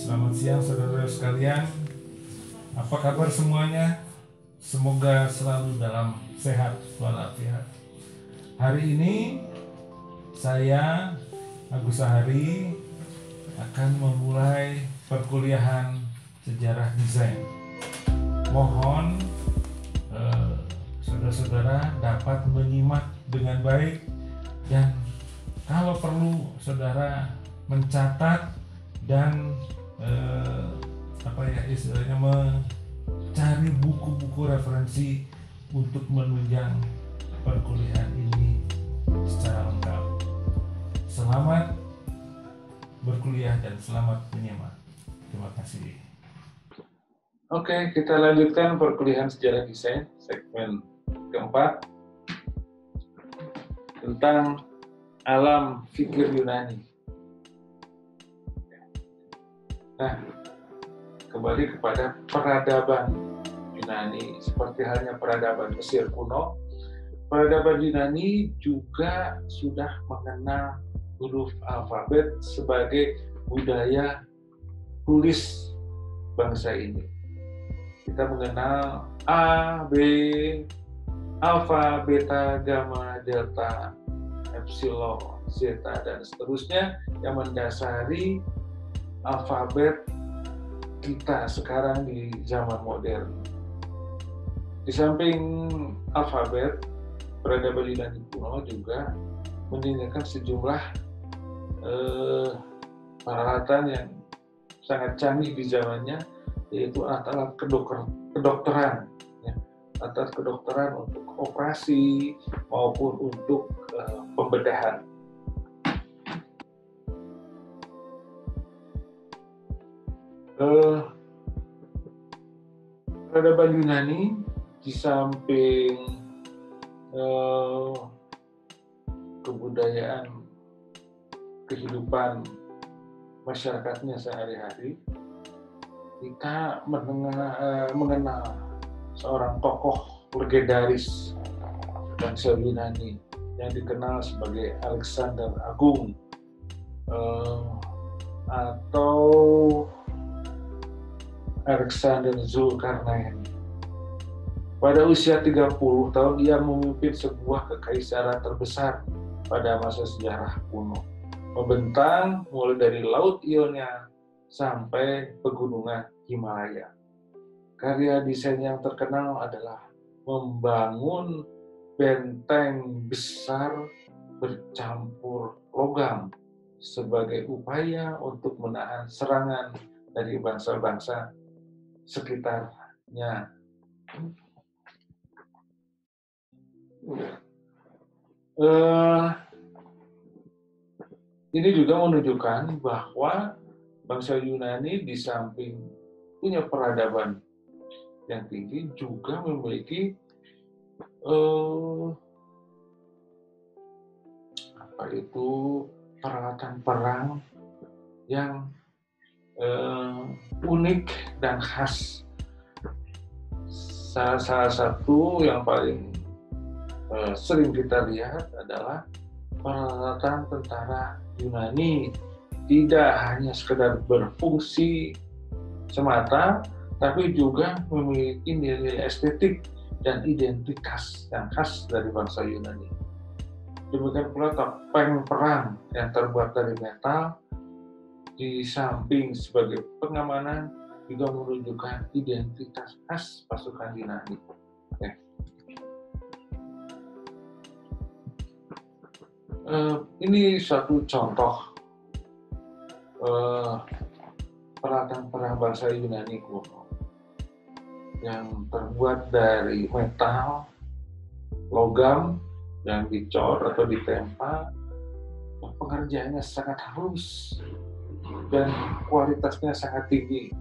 Selamat siang saudara sekalian. Apa kabar semuanya? Semoga selalu dalam sehat walafiat. Hari ini saya Agus Sahari akan memulai perkuliahan sejarah desain. Mohon saudara-saudara dapat menyimak dengan baik dan kalau perlu saudara mencatat dan istilahnya mencari buku-buku referensi untuk menunjang perkuliahan ini secara lengkap. Selamat berkuliah dan selamat menyimak. Terima kasih. Oke, kita lanjutkan perkuliahan sejarah desain segmen keempat tentang alam fikir Yunani. Nah, kembali kepada peradaban Yunani. Seperti halnya peradaban Mesir kuno, peradaban Yunani juga sudah mengenal huruf alfabet sebagai budaya tulis bangsa ini. Kita mengenal A, B, alfa, beta, gamma, delta, epsilon, zeta, dan seterusnya yang mendasari alfabet kita sekarang di zaman modern. Di samping alfabet, peradaban Yunani kuno juga meninggalkan sejumlah peralatan yang sangat canggih di zamannya, yaitu alat-alat kedokteran, alat kedokteran untuk operasi maupun untuk pembedahan. Peradaban Yunani di samping kebudayaan kehidupan masyarakatnya sehari-hari, kita mengenal seorang tokoh legendaris bangsa Yunani yang dikenal sebagai Alexander Agung atau Alexander Zulkarnain. Pada usia 30 tahun ia memimpin sebuah kekaisaran terbesar pada masa sejarah kuno, membentang mulai dari Laut Ionia sampai pegunungan Himalaya. Karya desain yang terkenal adalah membangun benteng besar bercampur logam sebagai upaya untuk menahan serangan dari bangsa-bangsa sekitarnya. Ini juga menunjukkan bahwa bangsa Yunani di samping punya peradaban yang tinggi juga memiliki peralatan perang yang unik dan khas. Salah satu yang paling sering kita lihat adalah peralatan tentara Yunani tidak hanya sekedar berfungsi semata, tapi juga memiliki nilai estetik dan identitas yang khas dari bangsa Yunani. Demikian pula topeng perang yang terbuat dari metal, di samping sebagai pengamanan juga menunjukkan identitas khas pasukan Yunani. Ini satu contoh peralatan perang bangsa Yunani kuno yang terbuat dari metal, logam yang dicor atau ditempa. Pengerjaannya sangat halus dan kualitasnya sangat tinggi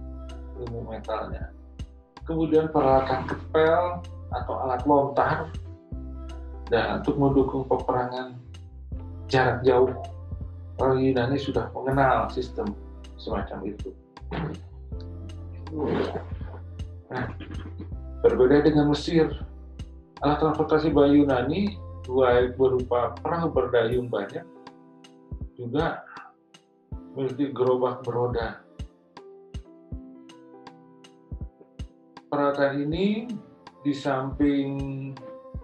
ilmu metalnya. Kemudian peralatan kepel atau alat lontar dan untuk mendukung peperangan jarak jauh. Orang Yunani sudah mengenal sistem semacam itu. Nah, berbeda dengan Mesir, alat transportasi bala Yunani berupa perahu berdayung banyak juga memiliki gerobak beroda peralatan ini di samping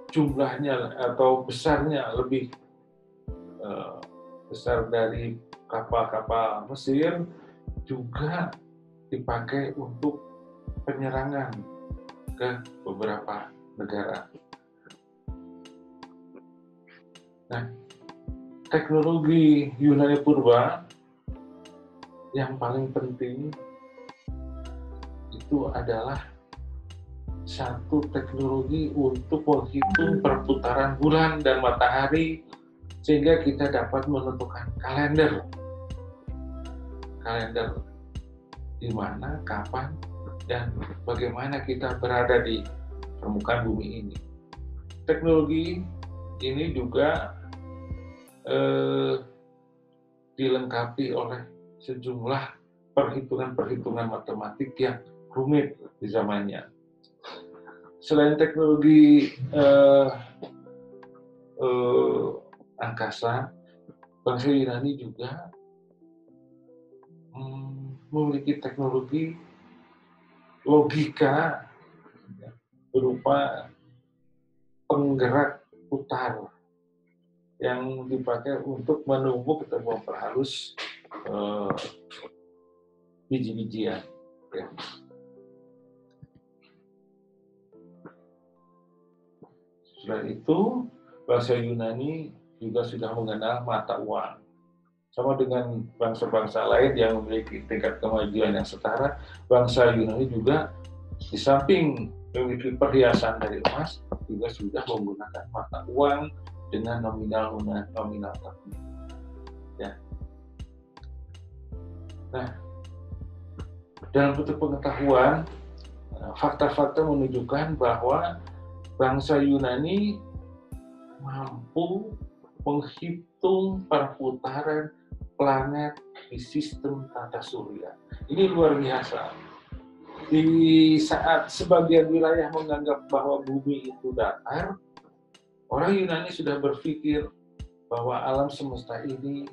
jumlahnya atau besarnya lebih besar dari kapal-kapal Mesir, juga dipakai untuk penyerangan ke beberapa negara. Nah, teknologi Yunani Purba yang paling penting itu adalah satu teknologi untuk menghitung perputaran bulan dan matahari sehingga kita dapat menentukan kalender di mana, kapan, dan bagaimana kita berada di permukaan bumi ini. Teknologi ini juga dilengkapi oleh sejumlah perhitungan-perhitungan matematik yang rumit di zamannya. Selain teknologi angkasa, bangsa Yunani juga memiliki teknologi logika berupa penggerak putar yang dipakai untuk menumbuk atau memperhalus biji-bijian. Ya. Selain itu, bangsa Yunani juga sudah mengenal mata uang. Sama dengan bangsa-bangsa lain yang memiliki tingkat kemajuan yang setara, bangsa Yunani juga di samping memiliki perhiasan dari emas, juga sudah menggunakan mata uang dengan nominal tertentu. Ya. Nah, dalam bentuk pengetahuan, fakta-fakta menunjukkan bahwa bangsa Yunani mampu menghitung perputaran planet di sistem tata surya. Ini luar biasa. Di saat sebagian wilayah menganggap bahwa bumi itu datar, orang Yunani sudah berpikir bahwa alam semesta ini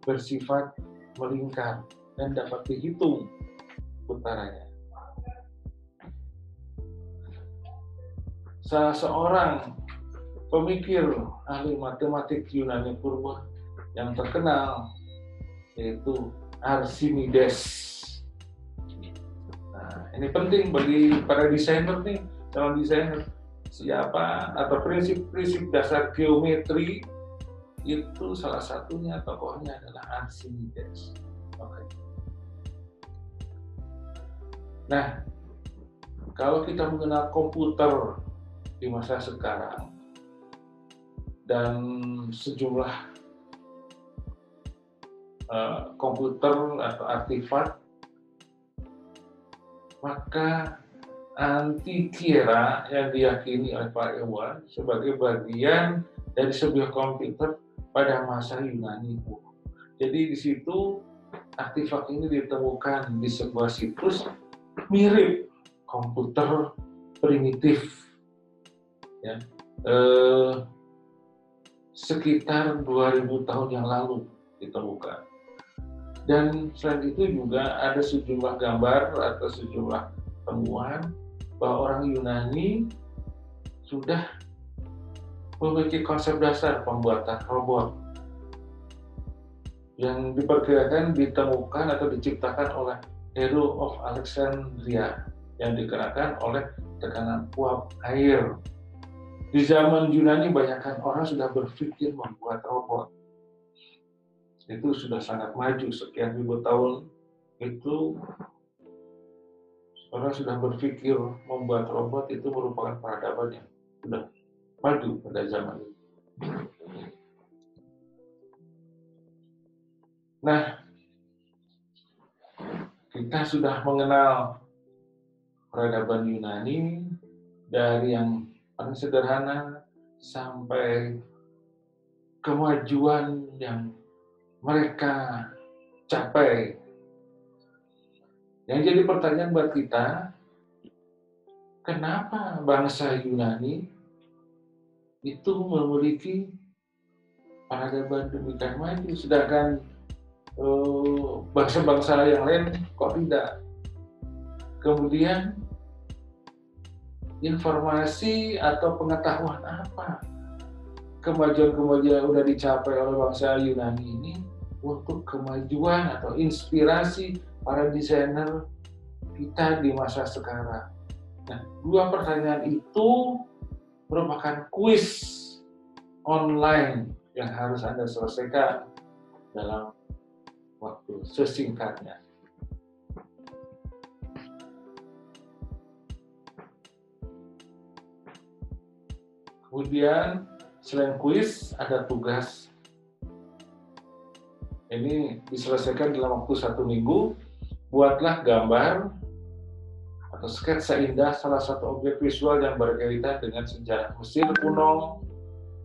bersifat melingkar dan dapat dihitung putarannya. Salah seorang pemikir ahli matematik Yunani Purba yang terkenal yaitu Archimedes. Nah, ini penting bagi para desainer nih, calon desainer. Siapa atau prinsip-prinsip dasar geometri itu salah satunya tokohnya adalah Archimedes. Oke. Nah, kalau kita mengenal komputer di masa sekarang dan sejumlah komputer atau artefak, maka antikira yang diyakini oleh para ilmuwan sebagai bagian dari sebuah komputer pada masa Yunani kuno. Jadi di situ artefak ini ditemukan di sebuah situs mirip komputer primitif, ya, sekitar 2000 tahun yang lalu ditemukan. Dan selain itu juga ada sejumlah gambar atau sejumlah temuan bahwa orang Yunani sudah memiliki konsep dasar pembuatan robot yang diperkirakan ditemukan atau diciptakan oleh Hero of Alexandria yang dikenakan oleh tekanan uap air. Di zaman Yunani banyakkan orang sudah berpikir membuat robot. Itu sudah sangat maju, sekian ribu tahun itu orang sudah berpikir membuat robot, itu merupakan peradaban yang sudah maju pada zaman itu. Nah, kita sudah mengenal peradaban Yunani dari yang paling sederhana sampai kemajuan yang mereka capai. Yang jadi pertanyaan buat kita, kenapa bangsa Yunani itu memiliki peradaban demikian maju, sedangkan bangsa-bangsa yang lain kok tidak? Kemudian informasi atau pengetahuan apa kemajuan-kemajuan yang udah dicapai oleh bangsa Yunani ini untuk kemajuan atau inspirasi para desainer kita di masa sekarang. Nah, dua pertanyaan itu merupakan kuis online yang harus Anda selesaikan dalam waktu sesingkatnya. Kemudian selain kuis ada tugas. Ini diselesaikan dalam waktu 1 minggu. Buatlah gambar atau sketsa indah salah satu objek visual yang berkaitan dengan sejarah Mesir kuno,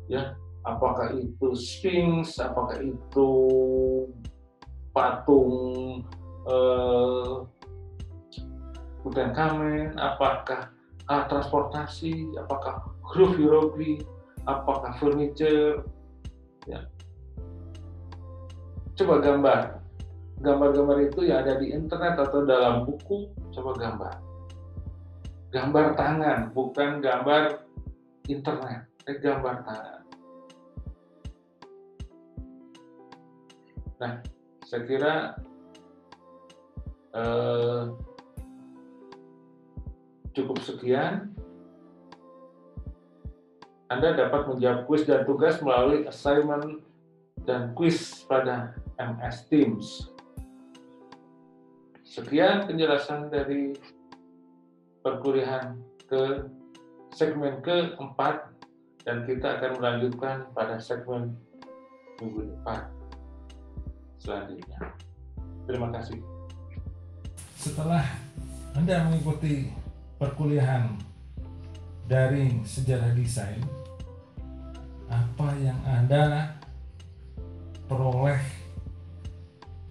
ya, apakah itu Sphinx, apakah itu patung Tutankhamun, apakah transportasi, apakah huruf hieroglif, apakah furniture, ya. Coba gambar itu yang ada di internet atau dalam buku, coba gambar tangan, bukan gambar internet, gambar tangan. Nah, saya kira cukup sekian. Anda dapat menjawab kuis dan tugas melalui assignment dan kuis pada MS Teams. Sekian penjelasan dari perkuliahan ke segmen keempat, dan kita akan melanjutkan pada segmen minggu depan selanjutnya. Terima kasih. Setelah Anda mengikuti perkuliahan daring sejarah desain, apa yang Anda peroleh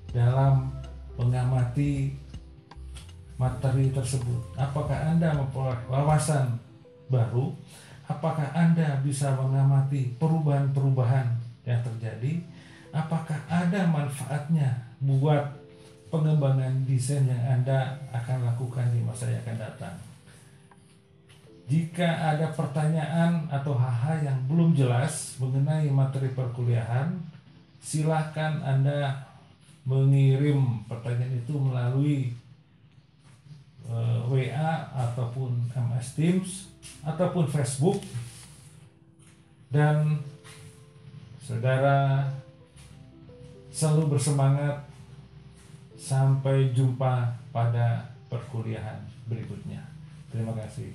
dalam mengamati materi tersebut? Apakah Anda memperoleh wawasan baru? Apakah Anda bisa mengamati perubahan-perubahan yang terjadi? Apakah ada manfaatnya buat pengembangan desain yang Anda akan lakukan di masa yang akan datang? Jika ada pertanyaan atau hal-hal yang belum jelas mengenai materi perkuliahan, silakan Anda mengirim pertanyaan itu melalui WA ataupun MS Teams ataupun Facebook, dan saudara selalu bersemangat. Sampai jumpa pada perkuliahan berikutnya. Terima kasih.